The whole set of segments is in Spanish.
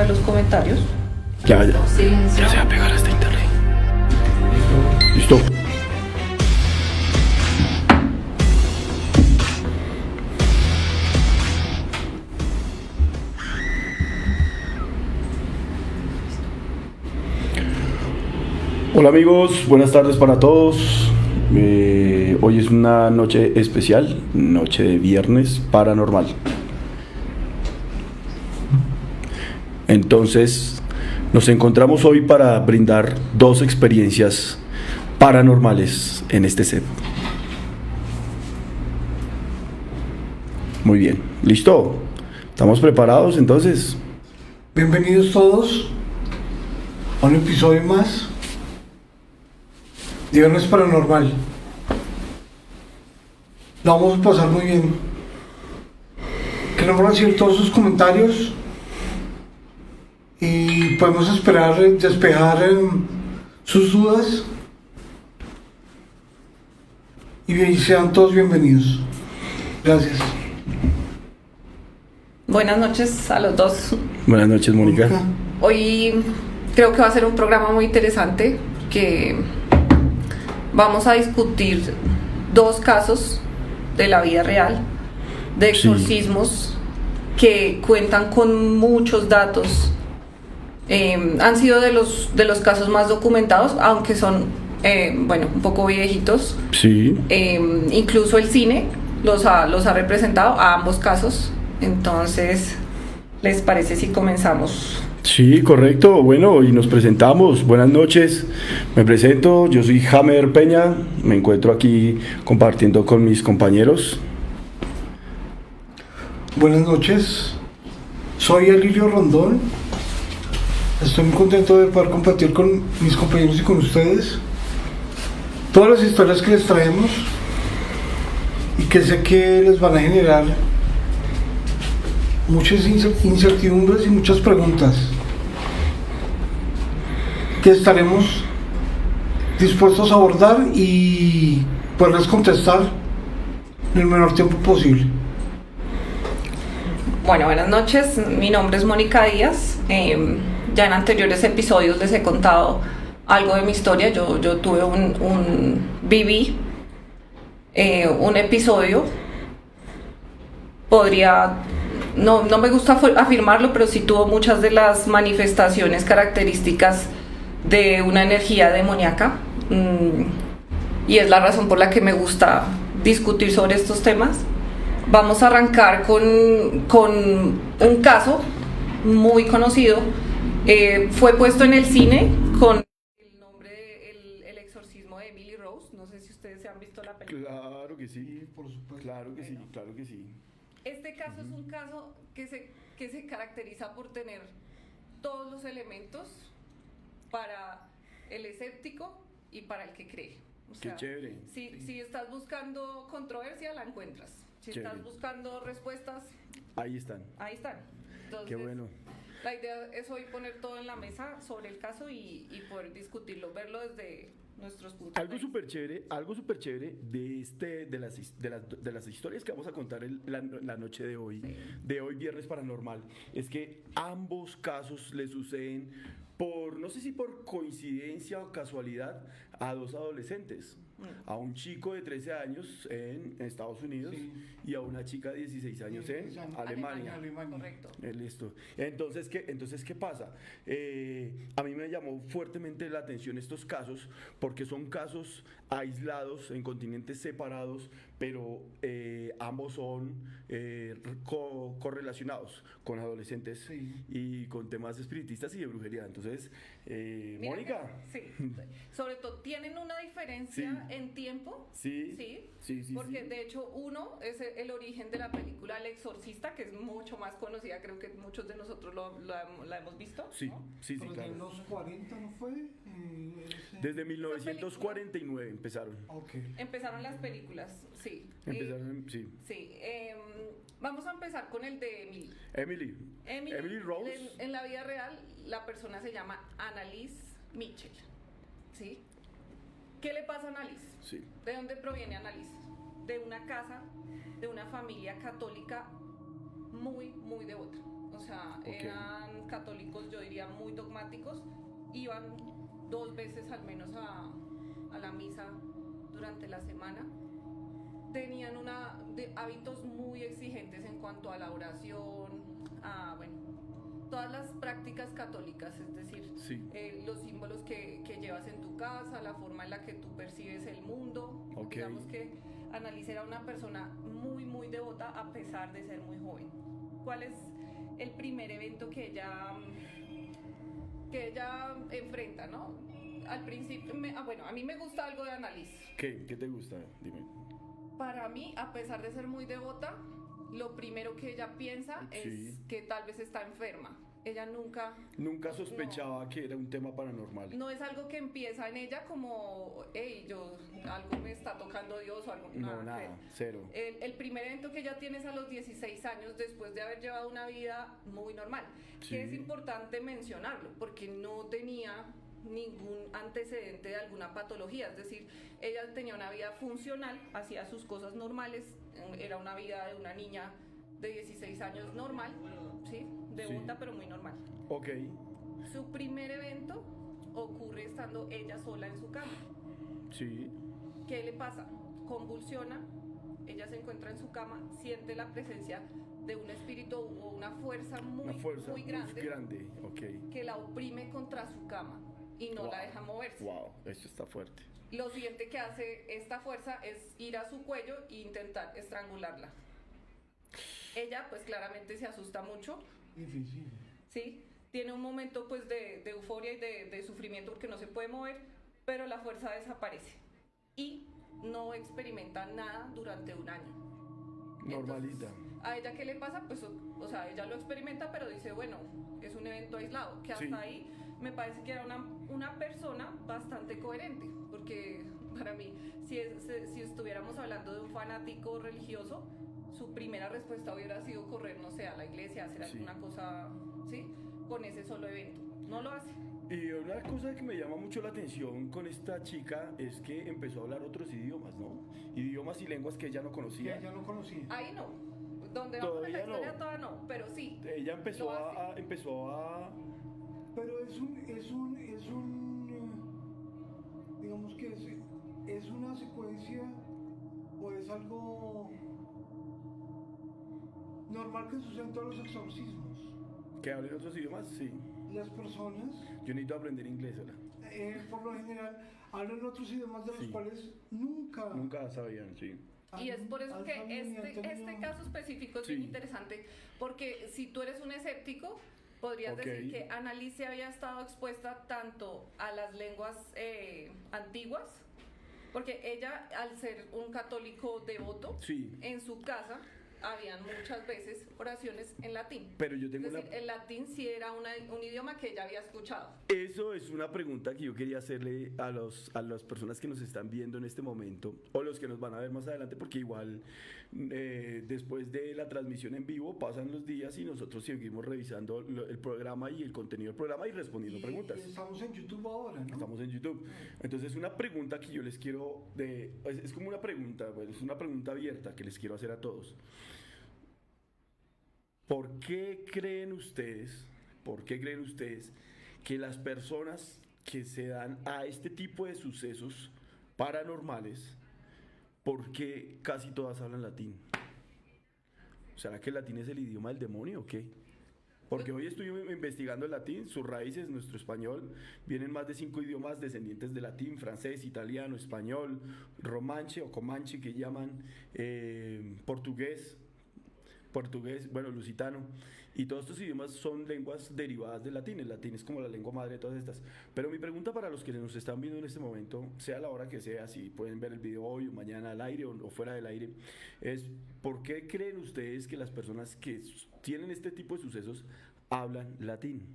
de los comentarios. Ya Silencio. se va a pegar hasta internet. Listo. Hola amigos, buenas tardes para todos. Hoy es una noche especial, noche de viernes paranormal. Entonces, nos encontramos hoy para brindar dos experiencias paranormales en este set. Muy bien, ¿listo? ¿Estamos preparados entonces? Bienvenidos todos a un episodio más de Viernes Paranormal. Lo vamos a pasar muy bien. Queremos recibir todos sus comentarios y podemos esperar despejar sus dudas y sean todos bienvenidos. Gracias. Buenas noches a los dos. Buenas noches, Mónica. Hoy creo que va a ser un programa muy interesante, que vamos a discutir dos casos de la vida real, de exorcismos, que cuentan con muchos datos. Han sido de los casos más documentados, aunque son un poco viejitos. Sí. Incluso el cine los ha representado a ambos casos. Entonces, ¿les parece si comenzamos? Sí, correcto. Bueno, y nos presentamos. Buenas noches. Me presento. Yo soy Jamer Peña. Me encuentro aquí compartiendo con mis compañeros. Buenas noches. Soy Elilio Rondón. Estoy muy contento de poder compartir con mis compañeros y con ustedes todas las historias que les traemos y que sé que les van a generar muchas incertidumbres y muchas preguntas que estaremos dispuestos a abordar y poderles contestar en el menor tiempo posible. Bueno, buenas noches. Mi nombre es Mónica Díaz. Ya en anteriores episodios les he contado algo de mi historia. Yo tuve viví un episodio. No me gusta afirmarlo, pero sí tuvo muchas de las manifestaciones características de una energía demoníaca. Y es la razón por la que me gusta discutir sobre estos temas. Vamos a arrancar con un caso muy conocido. Fue puesto en el cine con el nombre de El exorcismo de Emily Rose. No sé si ustedes se han visto la película. Claro que sí, por supuesto. Claro que sí, claro que sí. Este caso es un caso que se caracteriza por tener todos los elementos para el escéptico y para el que cree. O sea, qué chévere. Si estás buscando controversia, la encuentras. Si chévere. Estás buscando respuestas, ahí están. Entonces, Qué bueno. La idea es hoy poner todo en la mesa sobre el caso y poder discutirlo, verlo desde nuestros puntos de Algo súper chévere de las historias que vamos a contar la noche de hoy, de hoy Viernes Paranormal, es que ambos casos le suceden no sé si por coincidencia o casualidad, a dos adolescentes. A un chico de 13 años en Estados Unidos y a una chica de 16 años en Alemania. Correcto. Listo. Entonces, ¿qué pasa? A mí me llamó fuertemente la atención estos casos porque son casos aislados en continentes separados, pero ambos son correlacionados con adolescentes y con temas espiritistas y de brujería. Entonces, Mónica. Sí, sobre todo tienen una diferencia en tiempo. Sí, porque de hecho uno es el origen de la película El Exorcista, que es mucho más conocida, creo que muchos de nosotros la hemos visto. Sí, ¿no? sí, Pero claro. en los 40 no fue. Desde 1949 empezaron. Okay. Empezaron las películas, sí. Vamos a empezar con el de Emily Rose. En la vida real, la persona se llama Annalise Mitchell, ¿sí? ¿Qué le pasa a Annalise? Sí. ¿De dónde proviene Annalise? De una casa, de una familia católica muy, muy devota. O o sea, Ok. eran católicos, yo diría, muy dogmáticos, iban 2 veces al menos a la misa durante la semana, tenían hábitos muy exigentes en cuanto a la oración, todas las prácticas católicas, es decir, Sí. los símbolos que llevas en tu casa, la forma en la que tú percibes el mundo. Ok. Digamos que Annalise era una persona muy, muy devota a pesar de ser muy joven. ¿Cuál es el primer evento que ella enfrenta, no? Al principio, a mí me gusta algo de Annalise. ¿Qué? ¿Qué te gusta? Dime. Para mí, a pesar de ser muy devota, lo primero que ella piensa Sí. es que tal vez está enferma. Ella Nunca sospechaba que era un tema paranormal. no es algo que empieza en ella como, hey, algo me está tocando Dios o algo. No, nada, cero. El primer evento que ella tiene es a los 16 años después de haber llevado una vida muy normal. Sí. Que es importante mencionarlo porque no tenía ningún antecedente de alguna patología, es decir, ella tenía una vida funcional, hacía sus cosas normales, era una vida de una niña de 16 años normal, ¿sí? Devota, Sí. pero muy normal. Ok. Su primer evento ocurre estando ella sola en su cama. Sí. ¿Qué le pasa? Convulsiona, ella se encuentra en su cama, siente la presencia de un espíritu o una fuerza Una fuerza muy grande ok. que la oprime contra su cama y no Wow. la deja moverse. Wow, esto está fuerte. Lo siguiente que hace esta fuerza es ir a su cuello e intentar estrangularla. Ella pues claramente se asusta mucho, Difícil. ¿sí? Tiene un momento pues de euforia y de sufrimiento porque no se puede mover, pero la fuerza desaparece y no experimenta nada durante un año. Normalita. Entonces, ¿a ella qué le pasa? Pues, o sea, ella lo experimenta, pero dice, bueno, es un evento aislado, que hasta Sí. ahí me parece que era una persona bastante coherente, porque para mí, si estuviéramos hablando de un fanático religioso, su primera respuesta hubiera sido correr, no sé, a la iglesia, hacer Sí. alguna cosa, ¿sí? Con ese solo evento. No lo hace. Y una cosa que me llama mucho la atención con esta chica es que empezó a hablar otros idiomas, ¿no? Idiomas y lenguas que ella no Que conocía. ella no conocía. Ahí no. Donde vamos en la Todavía historia, no. todavía no, pero sí. Ella empezó lo hace. empezó a Pero digamos que es una secuencia o es algo normal que sucede en todos los exorcismos. que hable otros idiomas, sí. Las personas, Yo necesito aprender inglés, ¿verdad? por lo general, hablan otros idiomas de los Sí. cuales nunca. Nunca sabían, sí. Y es por eso han que sabido ni han este tenido- caso específico es Sí. bien interesante, porque si tú eres un escéptico, podrías Ok. decir que Annalise había estado expuesta tanto a las lenguas antiguas, porque ella, al ser un católico devoto, Sí. en su casa habían muchas veces oraciones en latín. Pero yo tengo Es decir, una... el latín sí era un idioma que ella había escuchado. Eso es una pregunta que yo quería hacerle a las personas que nos están viendo en este momento o los que nos van a ver más adelante, porque igual después de la transmisión en vivo pasan los días y nosotros seguimos revisando el programa y el contenido del programa y respondiendo preguntas. Y estamos en YouTube ahora, ¿no? Estamos en YouTube. Entonces, una pregunta que yo les quiero... es como una pregunta, bueno, es una pregunta abierta que les quiero hacer a todos. ¿Por qué creen ustedes que las personas que se dan a este tipo de sucesos paranormales, por qué casi todas hablan latín? ¿Será que el latín es el idioma del demonio o qué? Porque hoy estoy investigando el latín, sus raíces, nuestro español, vienen más de 5 idiomas descendientes de latín: francés, italiano, español, romanche o comanche que llaman, portugués, bueno, lusitano, y todos estos idiomas son lenguas derivadas del latín. El latín es como la lengua madre de todas estas. Pero mi pregunta para los que nos están viendo en este momento, sea la hora que sea, si pueden ver el video hoy o mañana al aire o fuera del aire, es: ¿por qué creen ustedes que las personas que tienen este tipo de sucesos hablan latín?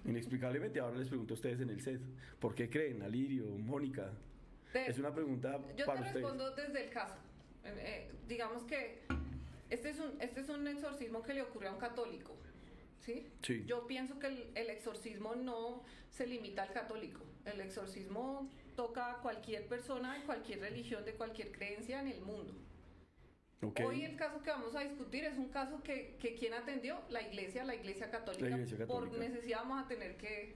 Inexplicablemente. Ahora les pregunto a ustedes en el set, ¿por qué creen? Alirio, Mónica. Es una pregunta Yo para te ustedes. respondo desde el caso. Digamos que este es un exorcismo que le ocurrió a un católico, ¿sí? Sí. Yo pienso que el exorcismo no se limita al católico. El exorcismo toca a cualquier persona de cualquier religión, de cualquier creencia en el mundo. Ok. Hoy el caso que vamos a discutir es un caso que ¿quién atendió? La Iglesia Católica. La Iglesia Católica. Por necesidad vamos a tener que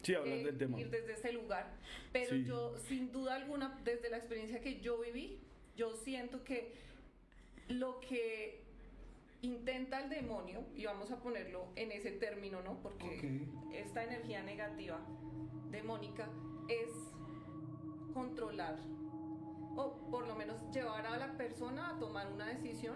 Sí, hablar del tema. ir desde ese lugar. Pero Sí. yo, sin duda alguna, desde la experiencia que yo viví, yo siento que lo que intenta el demonio, y vamos a ponerlo en ese término, ¿no? Porque esta energía negativa demónica es controlar o por lo menos llevar a la persona a tomar una decisión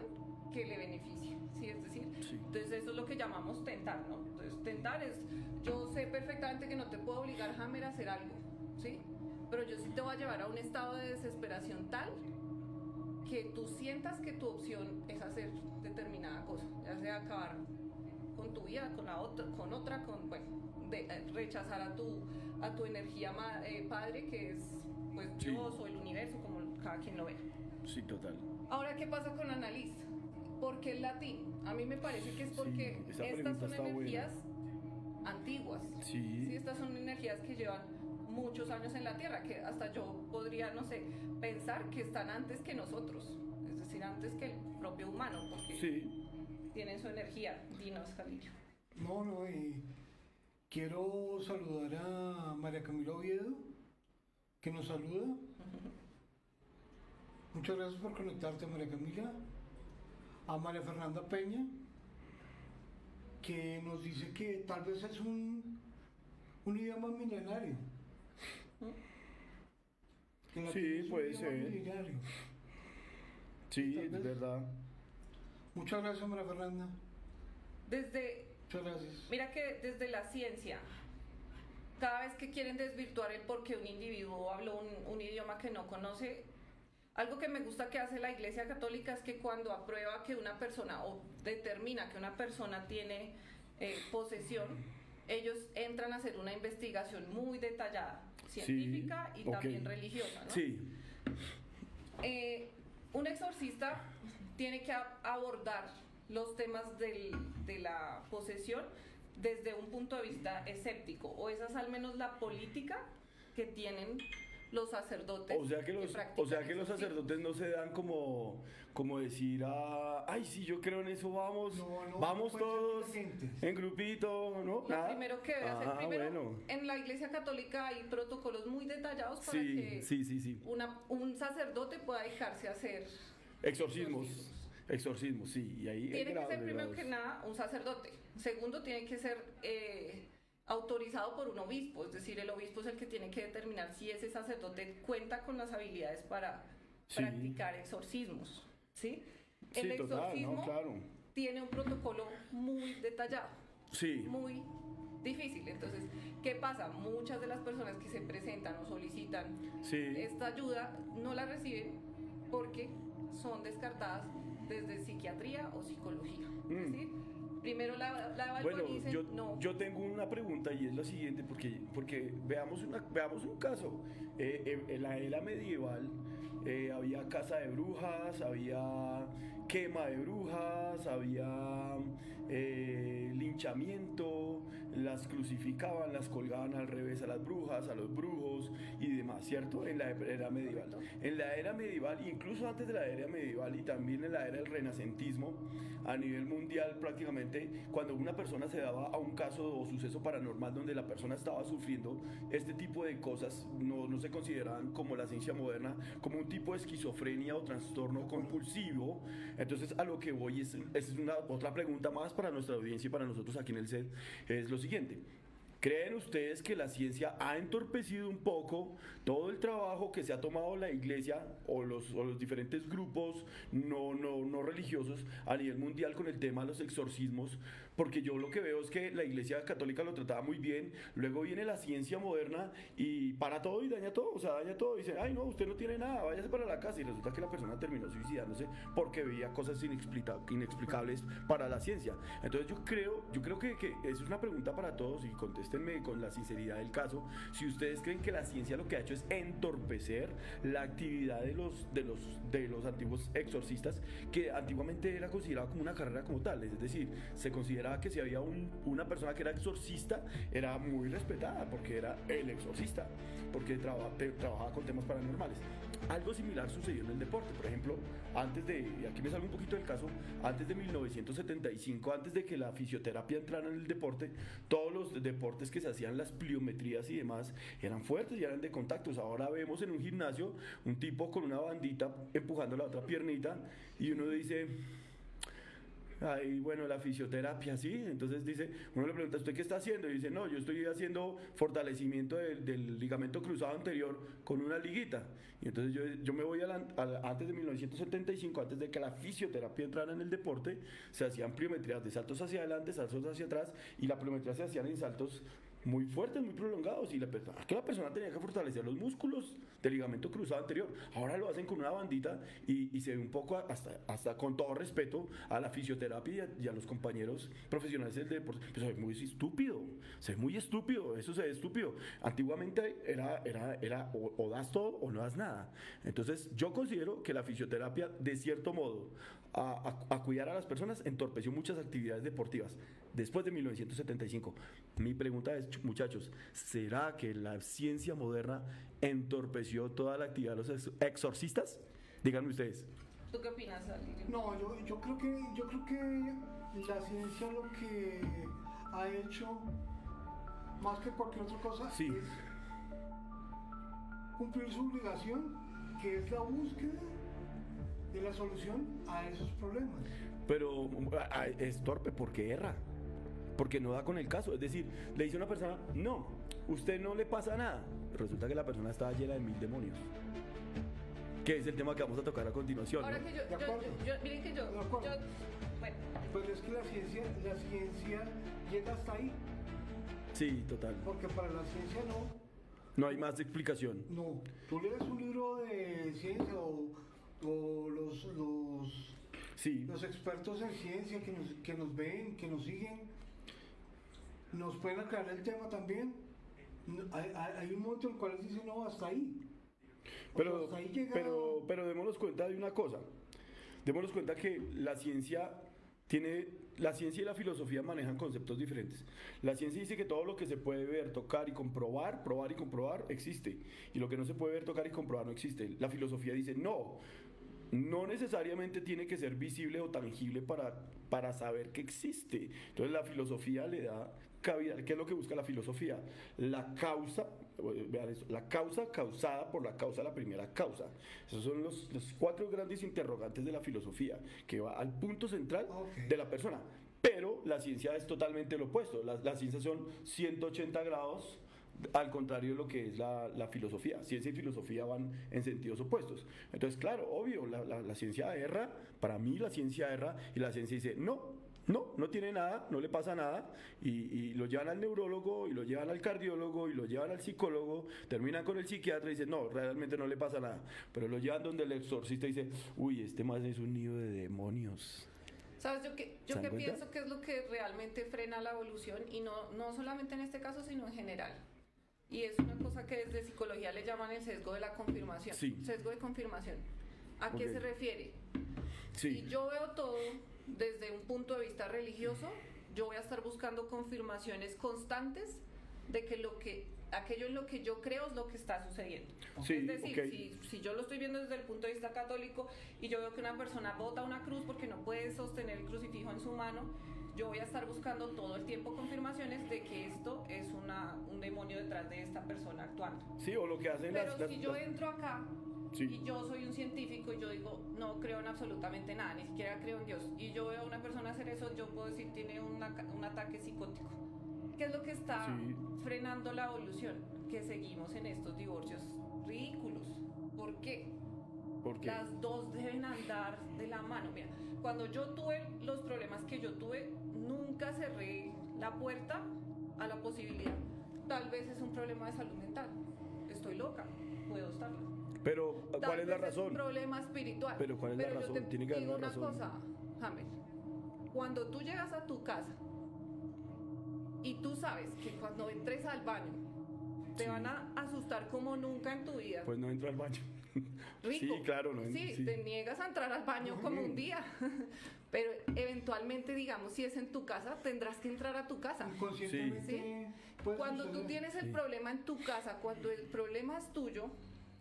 que le beneficie, ¿sí? Es decir, Sí. entonces eso es lo que llamamos tentar, ¿no? Entonces tentar es, yo sé perfectamente que no te puedo obligar, Hammer, a hacer algo, ¿sí? Pero yo sí te voy a llevar a un estado de desesperación tal que tú sientas que tu opción es hacer determinada cosa, ya sea acabar con tu vida, con la otra, bueno, rechazar a tu energía padre, que es pues Sí. Dios o el universo, como cada quien lo ve. Sí, total. Ahora, ¿qué pasa con Annalise? ¿Por qué el latín? A mí me parece que es porque esa estas pregunta son está energías antiguas. Sí. Estas son energías que llevan muchos años en la Tierra, que hasta yo podría, no sé, pensar que están antes que nosotros, es decir, antes que el propio humano, porque Sí. tienen su energía. Dinos, Jalillo. No, y quiero saludar a María Camila Oviedo, que nos saluda. Muchas gracias por conectarte, María Camila. A María Fernanda Peña, que nos dice que tal vez es un idioma milenario. Que el latín Sí, es un puede idioma ser. milenario. Sí, Tal es vez. verdad. Muchas gracias, María Fernanda. Muchas gracias. Mira que desde la ciencia, cada vez que quieren desvirtuar el por qué un individuo habló un idioma que no conoce, algo que me gusta que hace la Iglesia Católica es que cuando aprueba que una persona o determina que una persona tiene posesión, ellos entran a hacer una investigación muy detallada, científica y también religiosa, ¿no? Sí. Un exorcista tiene que abordar los temas de la posesión desde un punto de vista escéptico, o esa es al menos la política que tienen los sacerdotes. O sea que los sacerdotes no se dan como decir, ay, sí, yo creo en eso, vamos todos en grupito, ¿no? Lo primero que debe hacer, bueno. en la Iglesia Católica hay protocolos muy detallados para que sí. un sacerdote pueda dedicarse a hacer exorcismos, sí, y ahí tiene que ser primero que nada un sacerdote. Segundo, tiene que ser autorizado por un obispo, es decir, el obispo es el que tiene que determinar si ese sacerdote cuenta con las habilidades para practicar exorcismos, ¿sí? El exorcismo tiene un protocolo muy detallado, muy difícil. Entonces, ¿qué pasa? Muchas de las personas que se presentan o solicitan esta ayuda no la reciben porque son descartadas desde psiquiatría o psicología. Es decir, primero la evalúan y dicen no. Yo tengo una pregunta y es la siguiente, porque veamos un caso. En la era medieval había caza de brujas, había quema de brujas, había linchamiento, las crucificaban, las colgaban al revés a las brujas, a los brujos y demás, ¿cierto? En la era medieval. En la era medieval, incluso antes de la era medieval y también en la era del renacentismo, a nivel mundial prácticamente, cuando una persona se daba a un caso o suceso paranormal donde la persona estaba sufriendo este tipo de cosas, no se consideraban como la ciencia moderna, como un tipo de esquizofrenia o trastorno compulsivo. Entonces a lo que voy es otra pregunta más para nuestra audiencia y para nosotros aquí en el set, es lo siguiente: ¿creen ustedes que la ciencia ha entorpecido un poco todo el trabajo que se ha tomado la iglesia o los diferentes grupos no religiosos a nivel mundial con el tema de los exorcismos? Porque yo lo que veo es que la iglesia católica lo trataba muy bien, luego viene la ciencia moderna y para todo y daña todo, daña todo, dice, ay no, usted no tiene nada, váyase para la casa, y resulta que la persona terminó suicidándose porque veía cosas inexplicables para la ciencia. Entonces yo creo que es una pregunta para todos y contéstenme con la sinceridad del caso, si ustedes creen que la ciencia lo que ha hecho es entorpecer la actividad de los antiguos exorcistas, que antiguamente era considerado como una carrera como tal, es decir, se consideraba consideraba que si había una persona que era exorcista, era muy respetada, porque era el exorcista, porque trabajaba con temas paranormales. Algo similar sucedió en el deporte. Por ejemplo, y aquí me salgo un poquito del caso, antes de 1975, antes de que la fisioterapia entrara en el deporte, todos los deportes que se hacían, las pliometrías y demás, eran fuertes y eran de contactos. Ahora vemos en un gimnasio un tipo con una bandita empujando la otra piernita y uno dice... Ahí, bueno, la fisioterapia, sí. Entonces uno le pregunta, ¿usted qué está haciendo? Y dice, no, yo estoy haciendo fortalecimiento del ligamento cruzado anterior con una liguita. Y entonces yo me voy antes de 1975, antes de que la fisioterapia entrara en el deporte, se hacían pliometrías de saltos hacia adelante, saltos hacia atrás, y la pliometría se hacían en saltos muy fuertes, muy prolongados, y la persona tenía que fortalecer los músculos del ligamento cruzado anterior. Ahora lo hacen con una bandita y se ve un poco, hasta con todo respeto a la fisioterapia y a los compañeros profesionales del deporte, pues se ve muy estúpido, eso se ve estúpido. Antiguamente era o das todo o no das nada. Entonces yo considero que la fisioterapia, de cierto modo, a cuidar a las personas, entorpeció muchas actividades deportivas después de 1975. Mi pregunta es, muchachos, ¿será que la ciencia moderna entorpeció toda la actividad de los exorcistas? Díganme ustedes. ¿Tú qué opinas, Alirio? No, yo creo que la ciencia lo que ha hecho, más que cualquier otra cosa, Sí. es cumplir su obligación, que es la búsqueda de la solución a esos problemas. Pero es torpe porque erra, porque no da con el caso. Es decir, le dice a una persona, no, usted no le pasa nada. Resulta que la persona estaba llena de 1000 demonios, que es el tema que vamos a tocar a continuación. Ahora ¿no? que miren que De acuerdo. bueno, Pero es que la ciencia llega hasta ahí, Sí, total. porque para la ciencia No hay más explicación. no. Tú lees un libro de ciencia o Sí. los expertos en ciencia que nos ven, que nos siguen, nos pueden aclarar el tema también. Hay un momento en el cual dicen, no, hasta ahí. Pero, Hasta ahí llega... pero démonos cuenta de una cosa. Démonos cuenta que la ciencia y la filosofía manejan conceptos diferentes. La ciencia dice que todo lo que se puede ver, tocar y comprobar, probar y comprobar, existe. Y lo que no se puede ver, tocar y comprobar no existe. La filosofía dice, no necesariamente tiene que ser visible o tangible para saber que existe. Entonces la filosofía le da cabida. ¿Qué es lo que busca la filosofía? La causa, vean eso, la causa causada por la causa de la primera causa. Esos son los 4 grandes interrogantes de la filosofía, que va al punto central de la persona. Pero la ciencia es totalmente lo opuesto. La ciencia son 180 grados al contrario de lo que es la filosofía. Ciencia y filosofía van en sentidos opuestos. Entonces, claro, obvio, la ciencia erra. Para mí la ciencia erra, y la ciencia dice, no tiene nada, no le pasa nada, y lo llevan al neurólogo, y lo llevan al cardiólogo, y lo llevan al psicólogo, terminan con el psiquiatra y dicen, no, realmente no le pasa nada. Pero lo llevan donde el exorcista y dice, uy, este más es un nido de demonios. ¿Sabes? Yo que pienso que es lo que realmente frena la evolución, y no solamente en este caso, sino en general. Y es una cosa que desde psicología le llaman el sesgo de la confirmación. Sí. Sesgo de confirmación. ¿A qué se refiere? Sí. Si yo veo todo desde un punto de vista religioso, yo voy a estar buscando confirmaciones constantes de que aquello en lo que yo creo es lo que está sucediendo. Sí, es decir, okay. si yo lo estoy viendo desde el punto de vista católico y yo veo que una persona bota una cruz porque no puede sostener el crucifijo en su mano, yo voy a estar buscando todo el tiempo confirmaciones de que esto es un demonio detrás de esta persona actuando. Sí, o lo que hacen Pero si yo entro acá Sí. y yo soy un científico y yo digo, no creo en absolutamente nada, ni siquiera creo en Dios, y yo veo a una persona hacer eso, yo puedo decir tiene un ataque psicótico. ¿Qué es lo que está frenando la evolución? Que seguimos en estos divorcios ridículos. ¿Por qué? Porque las dos deben andar de la mano. Mira, cuando yo tuve los problemas que yo tuve, nunca cerré la puerta a la posibilidad. Tal vez es un problema de salud mental. Estoy loca, puedo estarlo. Pero, ¿cuál es la razón? Es un problema espiritual. Pero, ¿cuál es la razón? Tiene que haber una razón. Cosa, James, cuando tú llegas a tu casa y tú sabes que cuando entres al baño te van a asustar como nunca en tu vida. Pues no entro al baño. Rico. Sí, claro. No, sí, te niegas a entrar al baño como un día. pero eventualmente, digamos, si es en tu casa, tendrás que entrar a tu casa. Inconscientemente. ¿Sí? puede Cuando tú suceder. tienes el Sí. problema en tu casa, cuando el problema es tuyo,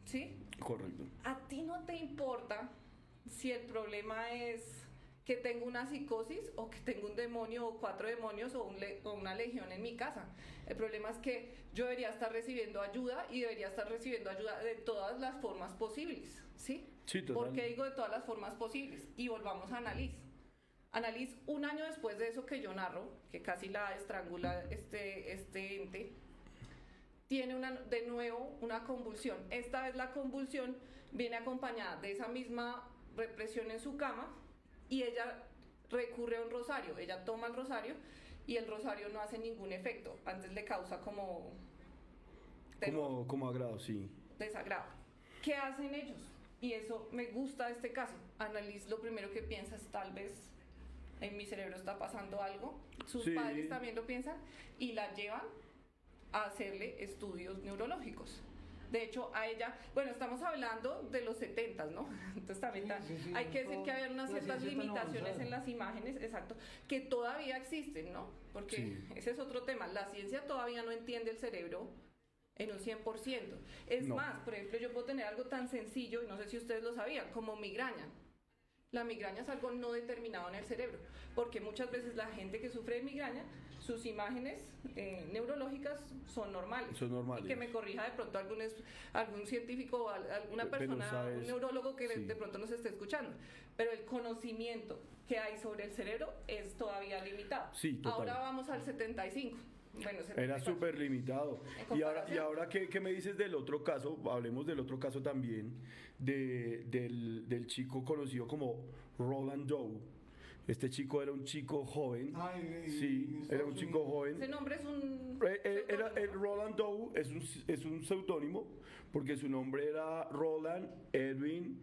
¿sí? Correcto. A ti no te importa si el problema es que tengo una psicosis o que tengo un demonio o 4 demonios o una legión en mi casa. El problema es que yo debería estar recibiendo ayuda y debería estar recibiendo ayuda de todas las formas posibles, ¿sí? Sí, total. ¿Por qué digo de todas las formas posibles? Y volvamos a Annalise. Annalise, un año después de eso que yo narro, que casi la estrangula este ente, tiene de nuevo una convulsión. Esta vez la convulsión viene acompañada de esa misma represión en su cama y ella recurre a un rosario. Ella toma el rosario y el rosario no hace ningún efecto. Antes le causa como Como agrado, sí. desagrado. ¿Qué hacen ellos? Y eso me gusta de este caso. Annalise lo primero que piensa es tal vez en mi cerebro está pasando algo. Sus Sí. padres también lo piensan y la llevan a hacerle estudios neurológicos. De hecho, a ella, bueno, estamos hablando de los 70s, ¿no? Entonces también Sí, hay que decir que había unas la ciertas ciencia tan limitaciones avanzada. en las imágenes, exacto, que todavía existen, ¿no? Porque Sí. ese es otro tema. La ciencia todavía no entiende el cerebro en un 100%. Es No. más, por ejemplo, yo puedo tener algo tan sencillo, y no sé si ustedes lo sabían, como migraña. La migraña es algo no determinado en el cerebro, porque muchas veces la gente que sufre de migraña, sus imágenes neurológicas son normales. Son normales. Y que me corrija de pronto algún científico o alguna Pero persona, sabes- un neurólogo que sí. de pronto nos esté escuchando. Pero el conocimiento que hay sobre el cerebro es todavía limitado. Sí, total. Ahora vamos al 75. Bueno, Era 74. súper limitado. En Y ahora ¿qué me dices del otro caso? Hablemos del otro caso también, del chico conocido como Roland Doe. Este chico era un chico joven. Ay, Sí, en era un Estados chico Unidos. joven. Ese nombre es un... El Roland Doe es un seudónimo porque su nombre era Roland Edwin,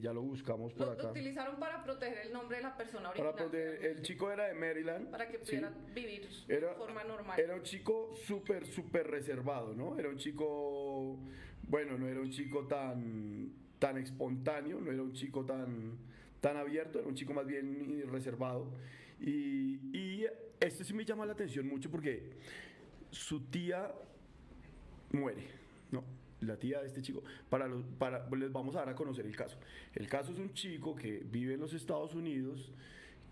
ya lo buscamos por Lo acá. utilizaron para proteger el nombre de la persona Para original. el chico era de Maryland. Para que sí. pudiera vivir Era, de forma normal. Era un chico súper reservado, ¿no? Era un chico, bueno, no era un chico tan espontáneo, no era un chico tan abierto, era un chico más bien reservado. Y esto sí me llama la atención mucho porque su tía muere, ¿no? La tía de este chico, les vamos a dar a conocer el caso. El caso es un chico que vive en los Estados Unidos,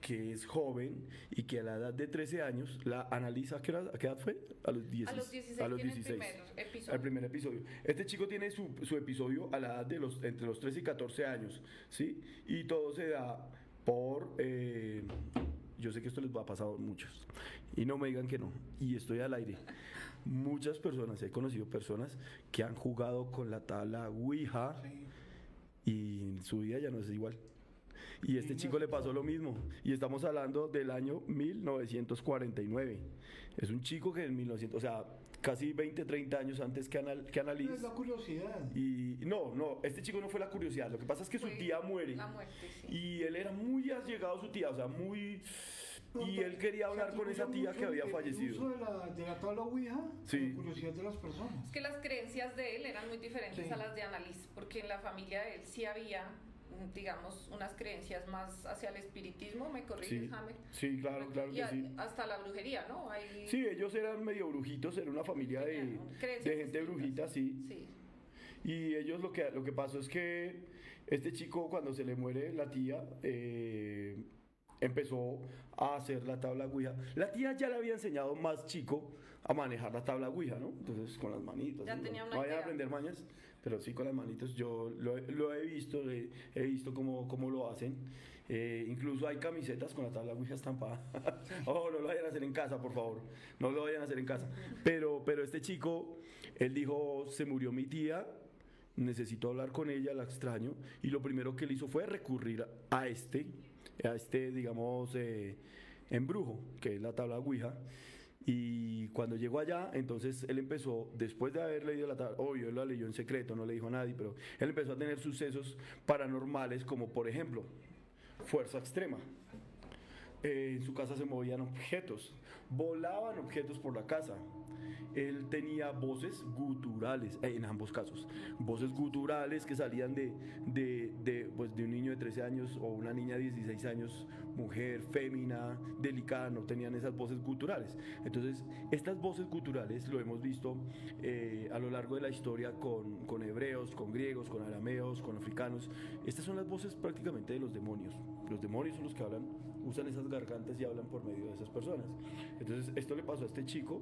que es joven y que a la edad de 13 años, la analiza, ¿a qué edad fue? A los 16. A los 16 A los tiene el 16. primer episodio. El primer episodio. Este chico tiene su episodio a la edad de entre los 13 y 14 años, ¿sí? Y todo se da por... yo sé que esto les va a pasar a muchos y no me digan que no, y estoy al aire. Muchas personas, he conocido personas que han jugado con la tabla Ouija Sí. y su vida ya no es igual. Y a este Sí, chico le no, pasó no. lo mismo. Y estamos hablando del año 1949. Es un chico que en 1900, o sea, casi 20, 30 años antes que Es Annalise. la curiosidad. Y no, este chico no fue la curiosidad. Lo que pasa es que su Fue tía muere. la muerte, sí. Y él era muy allegado a su tía, o sea, muy... Y él quería hablar con esa tía que había El fallecido. uso de la tabla Ouija, Sí. la curiosidad de las personas. Es que las creencias de él eran muy diferentes Sí. a las de Annalise, porque en la familia de él sí había, digamos, unas creencias más hacia el espiritismo, ¿me corriges, Sí, Hammer? sí, claro Y que sí. hasta la brujería, ¿no? Hay, Sí, ellos eran medio brujitos, era una familia de creencias gente distintas. brujita, sí. Sí. Y ellos lo que pasó es que este chico cuando se le muere la tía empezó a hacer la tabla Ouija. La tía ya le había enseñado más chico a manejar la tabla Ouija, ¿no? Entonces con las manitos. Ya ¿no? tenía una No vayan a idea. aprender mañas, pero sí con las manitos. Yo lo he visto, he visto cómo lo hacen. Incluso hay camisetas con la tabla Ouija estampada. Oh, no lo vayan a hacer en casa, por favor. No lo vayan a hacer en casa. Pero este chico, él dijo, se murió mi tía, necesito hablar con ella, la extraño. Y lo primero que él hizo fue recurrir a este digamos, embrujo, que es la tabla Ouija. Y cuando llegó allá, entonces él empezó, después de haber leído la tabla, obvio, él la leyó en secreto, no le dijo a nadie, pero él empezó a tener sucesos paranormales, como por ejemplo, fuerza extrema. En su casa se movían objetos, volaban objetos por la casa. Él tenía voces guturales, en ambos casos, voces guturales que salían pues de un niño de 13 años o una niña de 16 años, mujer, fémina, delicada, no tenían esas voces guturales. Entonces, estas voces guturales lo hemos visto a lo largo de la historia con hebreos, con griegos, con arameos, con africanos. Estas son las voces prácticamente de los demonios. Los demonios son los que hablan, usan esas gargantas y hablan por medio de esas personas. Entonces, esto le pasó a este chico.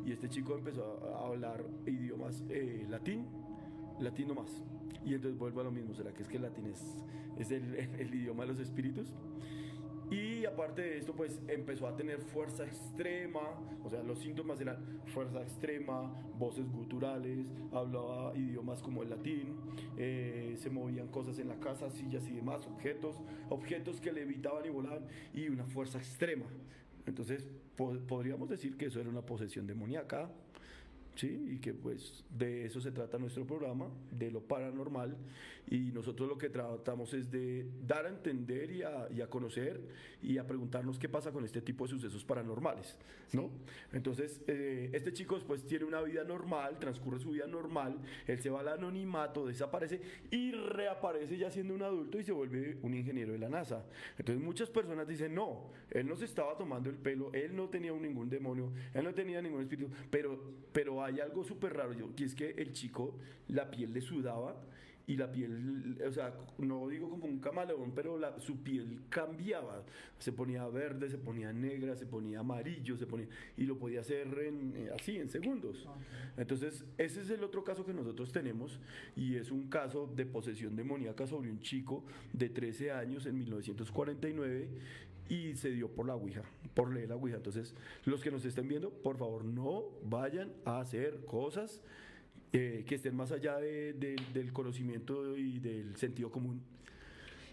Y este chico empezó a hablar idiomas latín nomás. Y entonces vuelvo a lo mismo, ¿será que es que el latín es el idioma de los espíritus? Y aparte de esto, pues empezó a tener fuerza extrema, o sea, los síntomas eran fuerza extrema, voces guturales, hablaba idiomas como el latín, se movían cosas en la casa, sillas y demás, objetos que levitaban y volaban, y una fuerza extrema. Entonces, podríamos decir que eso era una posesión demoníaca, ¿sí? Y que pues de eso se trata nuestro programa, de lo paranormal, y nosotros lo que tratamos es de dar a entender y a conocer y a preguntarnos qué pasa con este tipo de sucesos paranormales, ¿no? Entonces, este chico después tiene una vida normal, transcurre su vida normal, él se va al anonimato, desaparece y reaparece ya siendo un adulto y se vuelve un ingeniero de la NASA. Entonces muchas personas dicen, no, él no se estaba tomando el pelo, él no tenía ningún demonio, él no tenía ningún espíritu, pero hay algo súper raro, y es que el chico, la piel le sudaba y la piel, o sea, no digo como un camaleón, pero su piel cambiaba, se ponía verde, se ponía negra, se ponía amarillo, y lo podía hacer así, en segundos. Entonces, ese es el otro caso que nosotros tenemos, y es un caso de posesión demoníaca sobre un chico de 13 años en 1949, y se dio por la Ouija, por leer la Ouija. Entonces, los que nos estén viendo, por favor, no vayan a hacer cosas que estén más allá del conocimiento y del sentido común.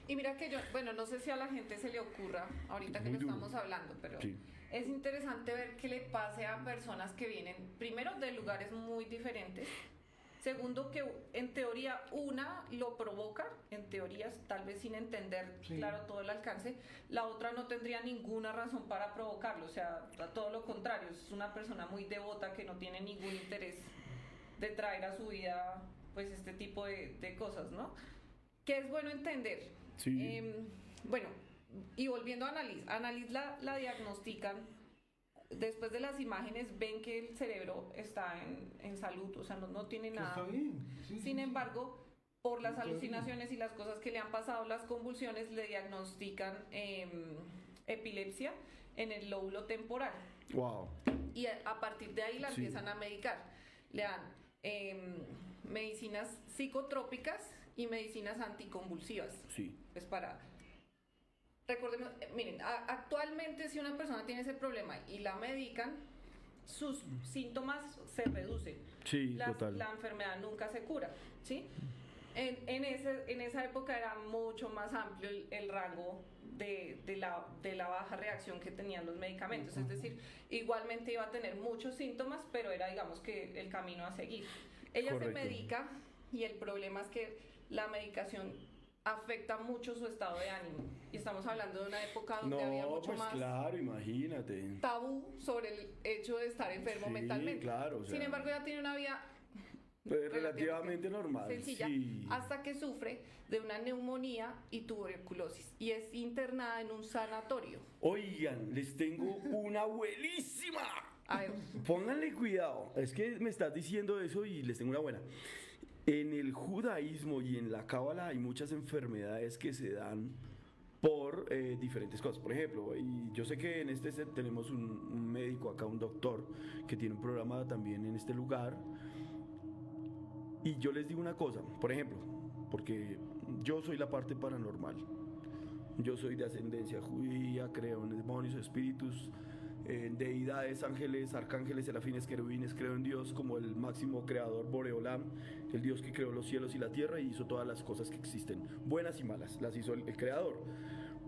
Y mira que bueno, no sé si a la gente se le ocurra, ahorita que lo estamos hablando, pero sí, es interesante ver qué le pase a personas que vienen, primero, de lugares muy diferentes. Segundo, que en teoría una lo provoca, en teorías, tal vez sin entender, sí, claro, todo el alcance. La otra no tendría ninguna razón para provocarlo, o sea, todo lo contrario, es una persona muy devota que no tiene ningún interés de traer a su vida pues este tipo de cosas, ¿no? Que es bueno entender. Sí. Bueno, y volviendo a Annalise la diagnostican. Después de las imágenes ven que el cerebro está en salud, o sea, no tiene nada. Está bien. Sí, Sin embargo, por las está alucinaciones y las cosas que le han pasado, las convulsiones, le diagnostican epilepsia en el lóbulo temporal. Wow. Y a partir de ahí la Sí. empiezan a medicar. Le dan medicinas psicotrópicas y medicinas anticonvulsivas. Sí. Pues para... Recordemos, miren, actualmente si una persona tiene ese problema y la medican, sus síntomas se reducen. Sí, total. La enfermedad nunca se cura, ¿sí? En esa época era mucho más amplio el rango de la baja reacción que tenían los medicamentos. Es decir, igualmente iba a tener muchos síntomas, pero era, digamos, que el camino a seguir. Ella Correcto. se medica y el problema es que la medicación afecta mucho su estado de ánimo. Y estamos hablando de una época donde había mucho pues más claro, imagínate. tabú sobre el hecho de estar enfermo Sí, mentalmente. claro, o sea, Sin embargo, ella tiene una vida relativamente normal. sencilla, Sí. hasta que sufre de una neumonía y tuberculosis y es internada en un sanatorio. Oigan, les tengo una buenísima. A ver, Pónganle cuidado, es que me estás diciendo eso y les tengo una buena. En el judaísmo y en la cábala hay muchas enfermedades que se dan por diferentes cosas. Por ejemplo, y yo sé que en este set tenemos un médico acá, un doctor, que tiene un programa también en este lugar. Y yo les digo una cosa, por ejemplo, porque yo soy la parte paranormal. Yo soy de ascendencia judía, creo en demonios, espíritus, deidades, ángeles, arcángeles, serafines, querubines, creo en Dios como el máximo creador, Boreolam, el Dios que creó los cielos y la tierra y hizo todas las cosas que existen, buenas y malas, las hizo el creador.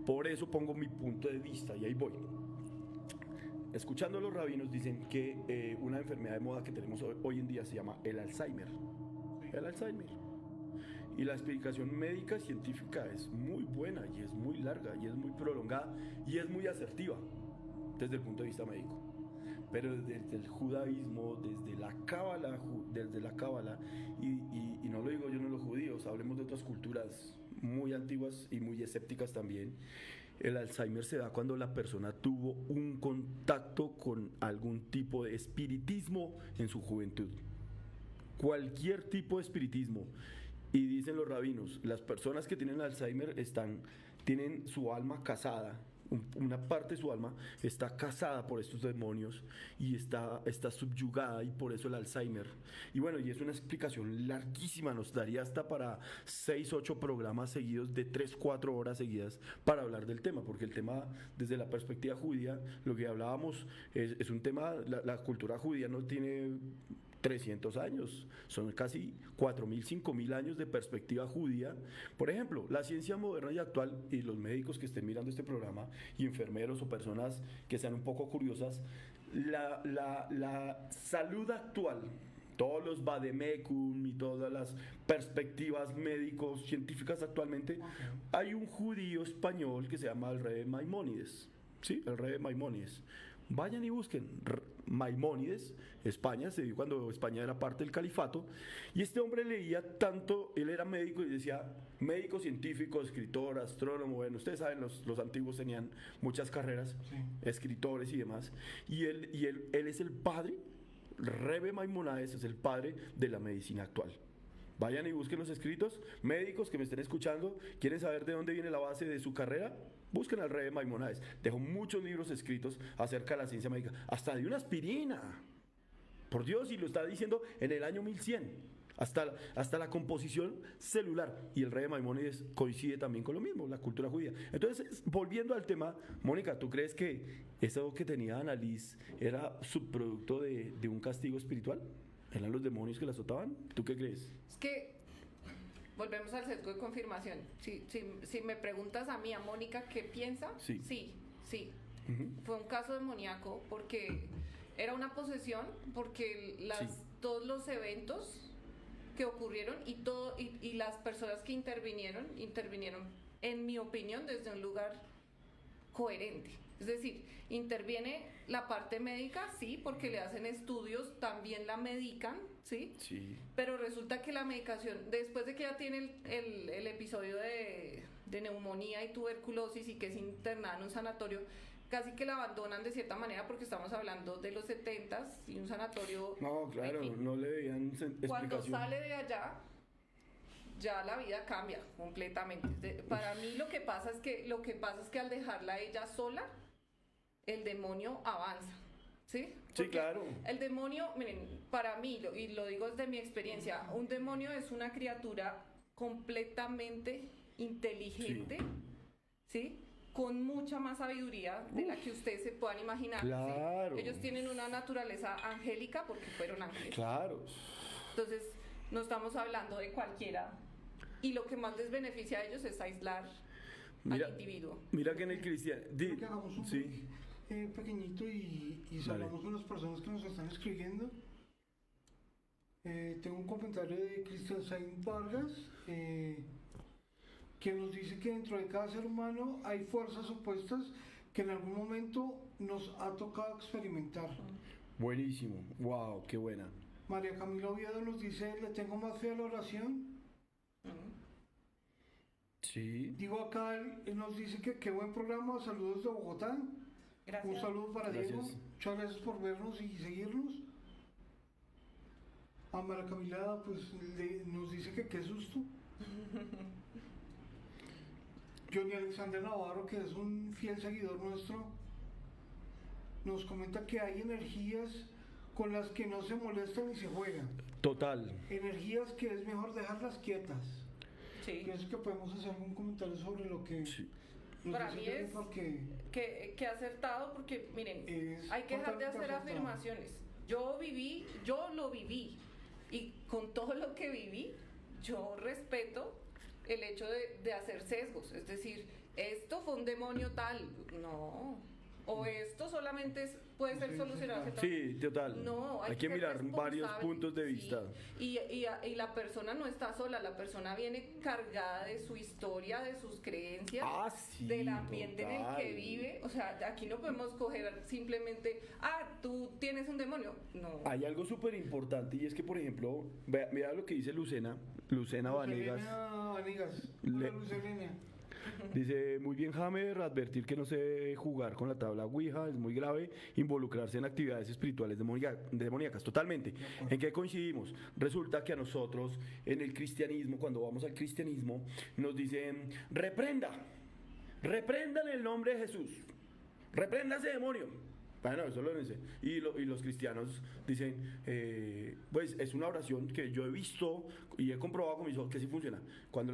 Por eso pongo mi punto de vista y ahí voy. Escuchando a los rabinos dicen que una enfermedad de moda que tenemos hoy en día se llama el Alzheimer. El Alzheimer. Y la explicación médica científica es muy buena y es muy larga y es muy prolongada y es muy asertiva desde el punto de vista médico. pero desde el judaísmo, desde la cábala, y no lo digo yo, no los judíos, hablemos de otras culturas muy antiguas y muy escépticas también. El Alzheimer se da cuando la persona tuvo un contacto con algún tipo de espiritismo en su juventud. Cualquier tipo de espiritismo. Y dicen los rabinos, las personas que tienen Alzheimer tienen su alma casada, una parte de su alma está casada por estos demonios y está subyugada, y por eso el Alzheimer. Y bueno, y es una explicación larguísima, nos daría hasta para 6, 8 programas seguidos de 3, 4 horas seguidas para hablar del tema, porque el tema desde la perspectiva judía, lo que hablábamos es un tema, la cultura judía no tiene 300 años, son casi 4.000, 5.000 años de perspectiva judía. Por ejemplo, la ciencia moderna y actual, y los médicos que estén mirando este programa, y enfermeros o personas que sean un poco curiosas, la salud actual, todos los vademecum y todas las perspectivas médicos científicas actualmente, hay un judío español que se llama el rey Maimónides, ¿sí? El rey Maimónides. Vayan y busquen Maimónides, España, se dio cuando España era parte del califato, y este hombre leía tanto, él era médico y decía, médico, científico, escritor, astrónomo, bueno, ustedes saben, los antiguos tenían muchas carreras, sí, escritores y demás, y él es el padre, Rebbe Maimónides es el padre de la medicina actual. Vayan y busquen los escritos. Médicos que me estén escuchando, ¿quieren saber de dónde viene la base de su carrera? Busquen al Rebbe Maimónides. Dejó muchos libros escritos acerca de la ciencia médica, hasta de una aspirina. Por Dios, y lo está diciendo en el año 1100. Hasta la composición celular. Y el Rebbe Maimónides coincide también con lo mismo, la cultura judía. Entonces, volviendo al tema, Mónica, ¿tú crees que eso que tenía Annalise era subproducto de un castigo espiritual? ¿Eran los demonios que la azotaban? ¿Tú qué crees? Es que volvemos al sesgo de confirmación. Si me preguntas a mí, a Mónica, ¿qué piensa? Sí. Uh-huh. Fue un caso demoníaco porque era una posesión, porque todos los eventos que ocurrieron y las personas que intervinieron, en mi opinión, desde un lugar coherente. Es decir, interviene la parte médica, sí, porque le hacen estudios, también la medican, ¿sí? Sí. Pero resulta que la medicación, después de que ya tiene el episodio de neumonía y tuberculosis y que es internada en un sanatorio, casi que la abandonan de cierta manera, porque estamos hablando de los 70s y un sanatorio... No, claro, no le veían explicación. Cuando sale de allá, ya la vida cambia completamente. Para mí lo que pasa es que al dejarla a ella sola, el demonio avanza, ¿sí? Porque sí, claro. El demonio, miren, para mí, y lo digo desde mi experiencia, un demonio es una criatura completamente inteligente, ¿sí? Con mucha más sabiduría de la que ustedes se puedan imaginar. Claro. ¿sí? Ellos tienen una naturaleza angélica porque fueron ángeles. Claro. Entonces, no estamos hablando de cualquiera. Y lo que más les beneficia a ellos es aislar al individuo. Mira que en el cristiano... Creo que hagamos un pequeñito y saludamos con las personas que nos están escribiendo. Tengo un comentario de Cristian Sainz Vargas, que nos dice que dentro de cada ser humano hay fuerzas opuestas que en algún momento nos ha tocado experimentar. Buenísimo, wow, qué buena. María Camila Oviedo nos dice, le tengo más fe a la oración. Sí. Diego acá él nos dice que qué buen programa, saludos de Bogotá. Gracias. Un saludo para Diego, muchas gracias por vernos y seguirnos. A María Camila pues nos dice que qué susto. Johnny Alexander Navarro, que es un fiel seguidor nuestro, nos comenta que hay energías con las que no se molestan ni se juegan. Total. Energías que es mejor dejarlas quietas. Sí. Pienso que podemos hacer algún comentario sobre lo que... Sí. Para mí es que acertado, porque miren, hay que dejar de hacer afirmaciones. Yo lo viví, y con todo lo que viví, yo respeto el hecho de hacer sesgos, es decir, esto fue un demonio tal, no, o esto solamente puede ser solucionado. Sí, total. No, hay que mirar varios puntos de vista. Sí. Y la persona no está sola, la persona viene cargada de su historia, de sus creencias, sí, del ambiente total. en el que vive. O sea, aquí no podemos coger simplemente, tú demonio, no. Hay algo súper importante y es que, por ejemplo, vea lo que dice Lucena Vanegas. Vanegas. Le- Lucelena. Dice, muy bien Hammer, advertir que no se debe jugar con la tabla Ouija, es muy grave involucrarse en actividades espirituales demoníacas, totalmente. ¿En qué coincidimos? Resulta que a nosotros, en el cristianismo, cuando vamos al cristianismo, nos dicen, reprendan en el nombre de Jesús, reprenda ese demonio. Bueno, eso lo dice. Y los cristianos dicen, pues es una oración que yo he visto y he comprobado con mis ojos que sí funciona. Cuando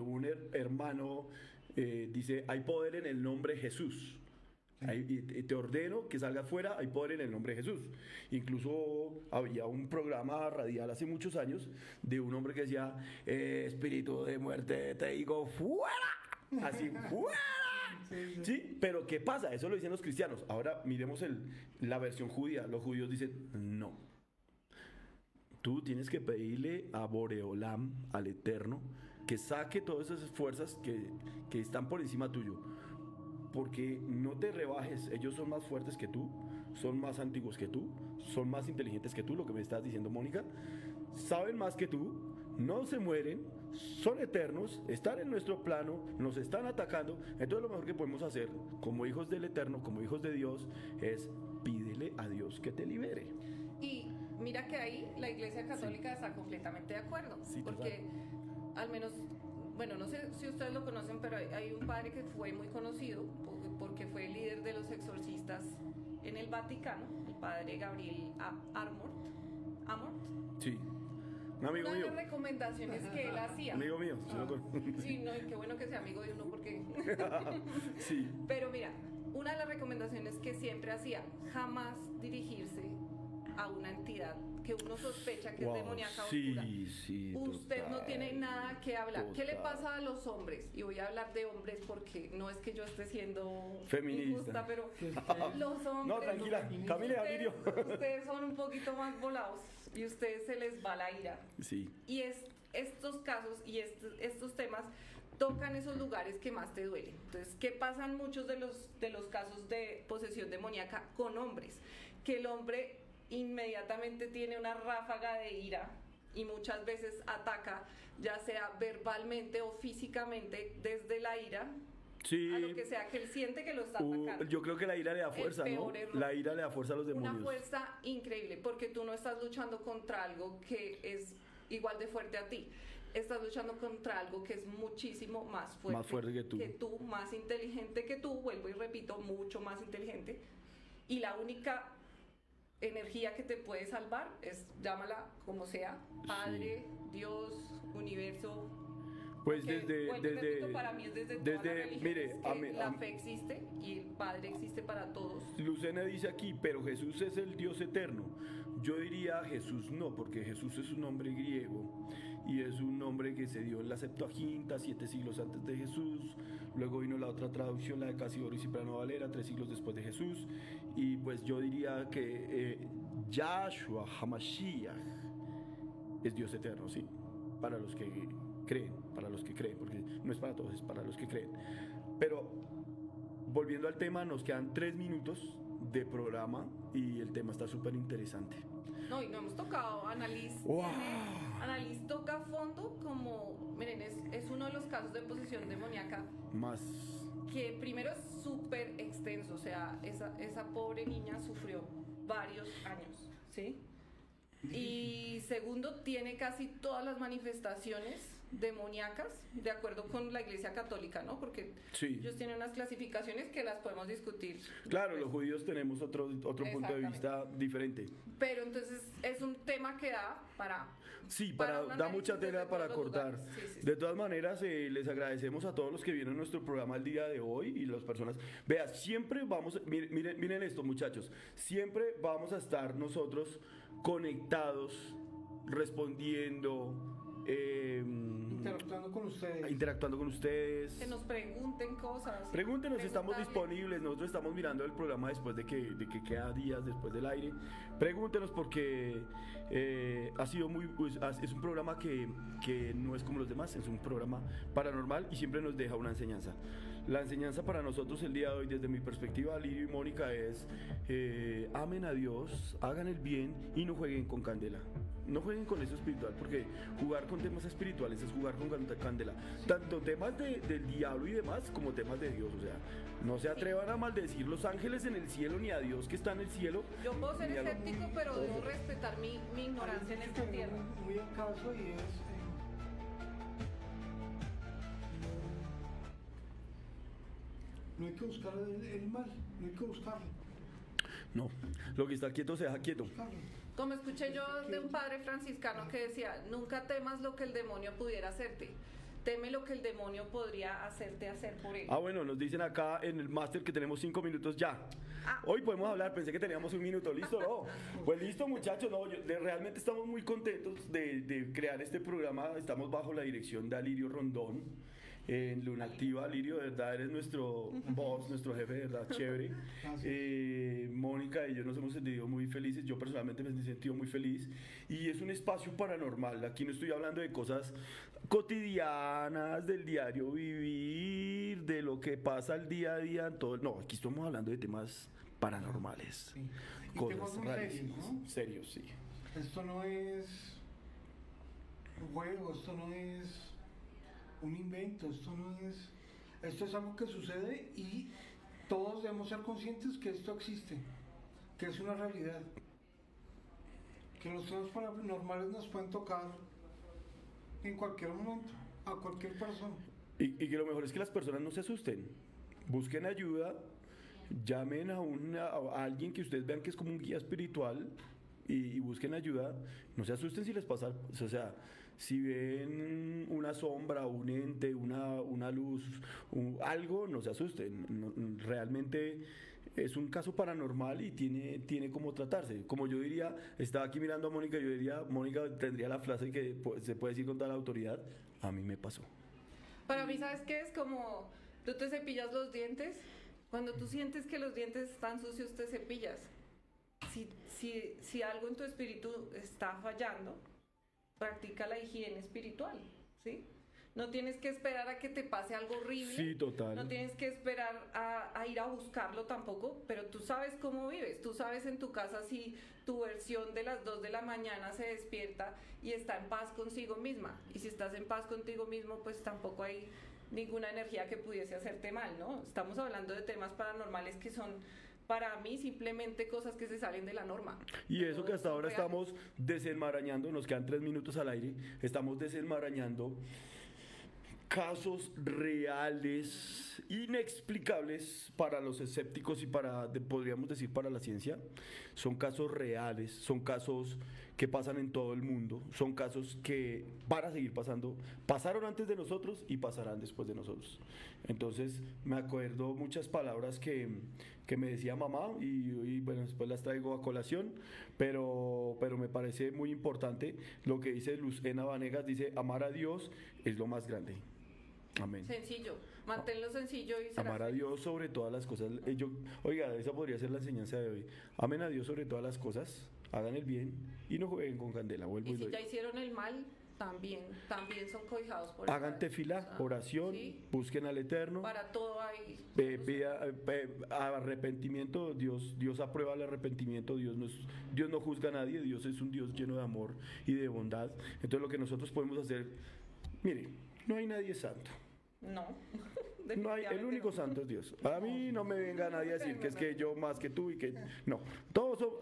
un hermano dice, hay poder en el nombre de Jesús. Y te ordeno que salgas fuera, hay poder en el nombre de Jesús. Incluso había un programa radial hace muchos años de un hombre que decía, espíritu de muerte, te digo, fuera. Así, fuera. Sí, pero ¿qué pasa? Eso lo dicen los cristianos. Ahora miremos la versión judía. Los judíos dicen, no. Tú tienes que pedirle a Boreolam, al Eterno, que saque todas esas fuerzas que están por encima tuyo. Porque no te rebajes, ellos son más fuertes que tú, son más antiguos que tú, son más inteligentes que tú, lo que me estás diciendo, Mónica. Saben más que tú, no se mueren, son eternos, están en nuestro plano, nos están atacando. Entonces lo mejor que podemos hacer como hijos del Eterno, como hijos de Dios, es pídele a Dios que te libere. Y mira que ahí la Iglesia Católica está completamente de acuerdo, Sí, porque al menos, bueno, no sé si ustedes lo conocen, pero hay un padre que fue muy conocido porque fue el líder de los exorcistas en el Vaticano, el padre Gabriel Amort. Sí, un amigo Una de mío. las recomendaciones que él hacía. Amigo mío, sí lo conozco. Sí, no, y qué bueno que sea amigo de uno porque... Sí. Pero mira, una de las recomendaciones que siempre hacía, jamás dirigirse a una entidad que uno sospecha que Wow, es demoníaca sí, oscura. sí, Usted no total, tiene nada que hablar. ¿Qué le total. pasa a los hombres? Y voy a hablar de hombres porque no es que yo esté siendo Feminista. injusta, pero los hombres... No, tranquila, Camila, Emilio. Ustedes son un poquito más volados y a ustedes se les va la ira. Sí. Y estos casos y estos temas tocan esos lugares que más te duelen. Entonces, ¿qué pasan muchos de los casos de posesión demoníaca con hombres? Que el hombre inmediatamente tiene una ráfaga de ira y muchas veces ataca, ya sea verbalmente o físicamente, desde la ira Sí. a lo que sea que él siente que lo está atacando. Yo creo que la ira le da fuerza, El ¿no? peor error. La ira le da fuerza a los demonios. Una fuerza increíble, porque tú no estás luchando contra algo que es igual de fuerte a ti. Estás luchando contra algo que es muchísimo más fuerte, Más fuerte que tú. Más inteligente que tú, vuelvo y repito, mucho más inteligente. Y la única energía que te puede salvar es, llámala como sea, Padre, Dios, universo. Pues Porque, vuelvo y repito, para mí es desde todas las religiones mire, que la fe existe y el Padre existe para todos. Lucena dice aquí, pero Jesús es el Dios eterno. Yo diría Jesús no, porque Jesús es un nombre griego y es un nombre que se dio en la Septuaginta, 7 siglos antes de Jesús. Luego vino la otra traducción, la de Casidoro y Cipriano Valera, 3 siglos después de Jesús. Y pues yo diría que Yahshua HaMashiach es Dios eterno, sí, para los que creen, porque no es para todos, es para los que creen. Pero volviendo al tema, nos quedan 3 minutos de programa y el tema está súper interesante. No, y no hemos tocado, Annalise. ¡Wow! Annalise toca a fondo como, miren, es uno de los casos de posesión demoníaca Más. que primero es súper extenso, o sea, esa pobre niña sufrió varios años, ¿sí? Y segundo, tiene casi todas las manifestaciones demoníacas, de acuerdo con la Iglesia Católica, ¿no? Porque Sí. ellos tienen unas clasificaciones que las podemos discutir. Claro, después. los judíos tenemos otro punto de Exactamente. vista diferente. Pero entonces es un tema que da para... Sí, un da análisis mucha tela desde para todos los cortar. lugares. Sí. De todas maneras, les agradecemos a todos los que vieron nuestro programa el día de hoy y las personas. Vea, siempre vamos, miren esto, muchachos, siempre vamos a estar nosotros conectados, respondiendo, Interactuando con ustedes. Que nos pregunten cosas. Pregúntenos, estamos Preguntarle. disponibles. Nosotros estamos mirando el programa después de que queda días después del aire. Pregúntenos porque ha sido es un programa que no es como los demás, es un programa paranormal y siempre nos deja una enseñanza. La enseñanza para nosotros el día de hoy, desde mi perspectiva, Lirio y Mónica, es amen a Dios, hagan el bien y no jueguen con candela. No jueguen con eso espiritual, porque jugar con temas espirituales es jugar con candela. Tanto temas del diablo y demás, como temas de Dios. O sea, no se atrevan a maldecir los ángeles en el cielo, ni a Dios que está en el cielo. Yo puedo ser ni a lo- escéptico, pero debo respetar mi ignorancia en esta tierra. Muy al caso y es... no hay que buscar el mal, no hay que buscarlo. No, lo que está quieto se deja quieto. buscarlo. Como escuché yo de un padre franciscano que decía, nunca temas lo que el demonio pudiera hacerte, teme lo que el demonio podría hacerte hacer por él. Ah, bueno, nos dicen acá en el máster que tenemos 5 minutos ya. Hoy podemos hablar, pensé que teníamos 1 minuto, ¿listo? No. Pues listo, muchachos, no, realmente estamos muy contentos de crear este programa. Estamos bajo la dirección de Alirio Rondón. En Luna Activa, Lirio, de verdad eres nuestro boss, nuestro jefe, de verdad, chévere. Mónica y yo nos hemos sentido muy felices, yo personalmente me he sentido muy feliz. Y es un espacio paranormal, aquí no estoy hablando de cosas cotidianas, del diario vivir, de lo que pasa al día a día, en todo. No, aquí estamos hablando de temas paranormales. Sí. Y Cosas temas muy rarísimas. serios, ¿no? Serios, sí. Esto no es un juego, esto no es un invento, esto es algo que sucede y todos debemos ser conscientes que esto existe, que es una realidad, que los temas paranormales nos pueden tocar en cualquier momento, a cualquier persona. Y que lo mejor es que las personas no se asusten, busquen ayuda, llamen a alguien que ustedes vean que es como un guía espiritual y busquen ayuda, no se asusten si les pasa, o sea, si ven una sombra, un ente, una luz, algo, no se asusten, realmente es un caso paranormal y tiene cómo tratarse. Como yo diría, estaba aquí mirando a Mónica, yo diría, Mónica tendría la frase que se puede decir con toda la autoridad, a mí me pasó. Para mí, ¿sabes qué? Es como tú te cepillas los dientes, cuando tú sientes que los dientes están sucios, te cepillas. Si algo en tu espíritu está fallando, practica la higiene espiritual, ¿sí? No tienes que esperar a que te pase algo horrible. Sí, total. No tienes que esperar a ir a buscarlo tampoco, pero tú sabes cómo vives. Tú sabes en tu casa si tu versión de las 2 de la mañana se despierta y está en paz consigo misma. Y si estás en paz contigo mismo, pues tampoco hay ninguna energía que pudiese hacerte mal, ¿no? Estamos hablando de temas paranormales que son, para mí, simplemente cosas que se salen de la norma. Y eso que hasta Son ahora reales. estamos desenmarañando, nos quedan 3 minutos al aire, estamos desenmarañando casos reales, inexplicables para los escépticos y podríamos decir para la ciencia. Son casos reales, son casos que pasan en todo el mundo, son casos que van a seguir pasando, pasaron antes de nosotros y pasarán después de nosotros. Entonces me acuerdo muchas palabras que me decía mamá y bueno, después las traigo a colación, pero me parece muy importante lo que dice Lucena Vanegas, dice, amar a Dios es lo más grande. Amén. Sencillo, manténlo sencillo y serás Amar a feliz. Dios sobre todas las cosas. Oiga, esa podría ser la enseñanza de hoy. Amen a Dios sobre todas las cosas, hagan el bien y no jueguen con candela. Vuelvo Y y si lo ya digo. hicieron el mal, también son cobijados por el Hagan Padre. tefila, O sea, oración, sí, busquen al Eterno. para todo hay Arrepentimiento, Dios aprueba el arrepentimiento, Dios no juzga a nadie, Dios es un Dios lleno de amor y de bondad. Entonces lo que nosotros podemos hacer, mire, no hay nadie santo. No. No hay, el único santo es Dios. A mí no me venga nadie a decir que es que yo más que tú y que no.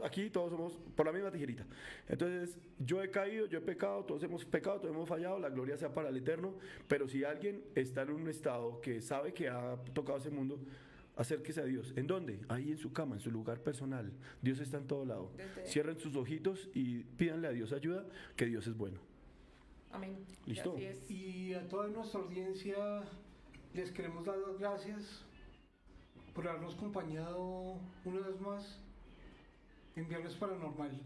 Aquí todos somos por la misma tijerita. Entonces, yo he caído, yo he pecado, todos hemos pecado, todos hemos fallado, la gloria sea para el Eterno, pero si alguien está en un estado que sabe que ha tocado ese mundo, acérquese a Dios. ¿En dónde? Ahí en su cama, en su lugar personal. Dios está en todo lado. Cierren sus ojitos y pídanle a Dios ayuda, que Dios es bueno. Amén. Y ¿Listo? así es. Y a toda nuestra audiencia les queremos dar las gracias por habernos acompañado una vez más en Viernes Paranormal.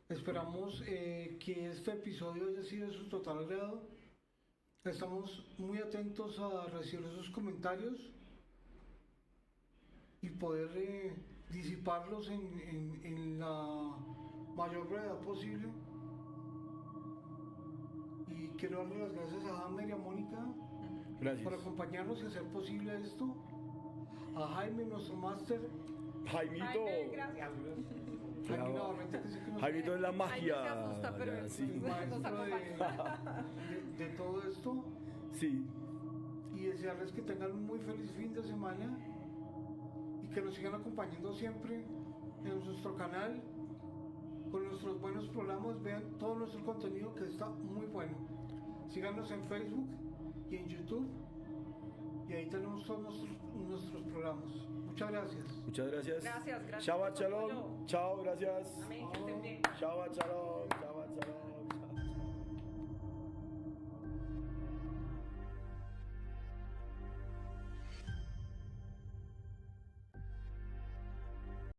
Esperamos que este episodio haya sido de su total agrado. Estamos muy atentos a recibir sus comentarios y poder disiparlos en la mayor brevedad posible. Y quiero darle las gracias a Hammer y a Mónica Gracias. por acompañarnos y hacer posible esto. A Jaime, nuestro máster. Jaimito. Jaime, gracias. Jaime Navarrete, que sé que nos Jaimito es la magia. Jaime se asusta, pero Ya, él sí. nos maestro acompaña. de todo esto. Sí. Y desearles que tengan un muy feliz fin de semana y que nos sigan acompañando siempre en nuestro canal con nuestros buenos programas. Vean todo nuestro contenido que está muy bueno. Síganos en Facebook y en YouTube y ahí tenemos todos nuestros programas. Muchas gracias. Muchas gracias. Gracias. Shabbat por tu shalom. apoyo. Chao, gracias. Amén, que estén bien. Shabbat shalom. Chao.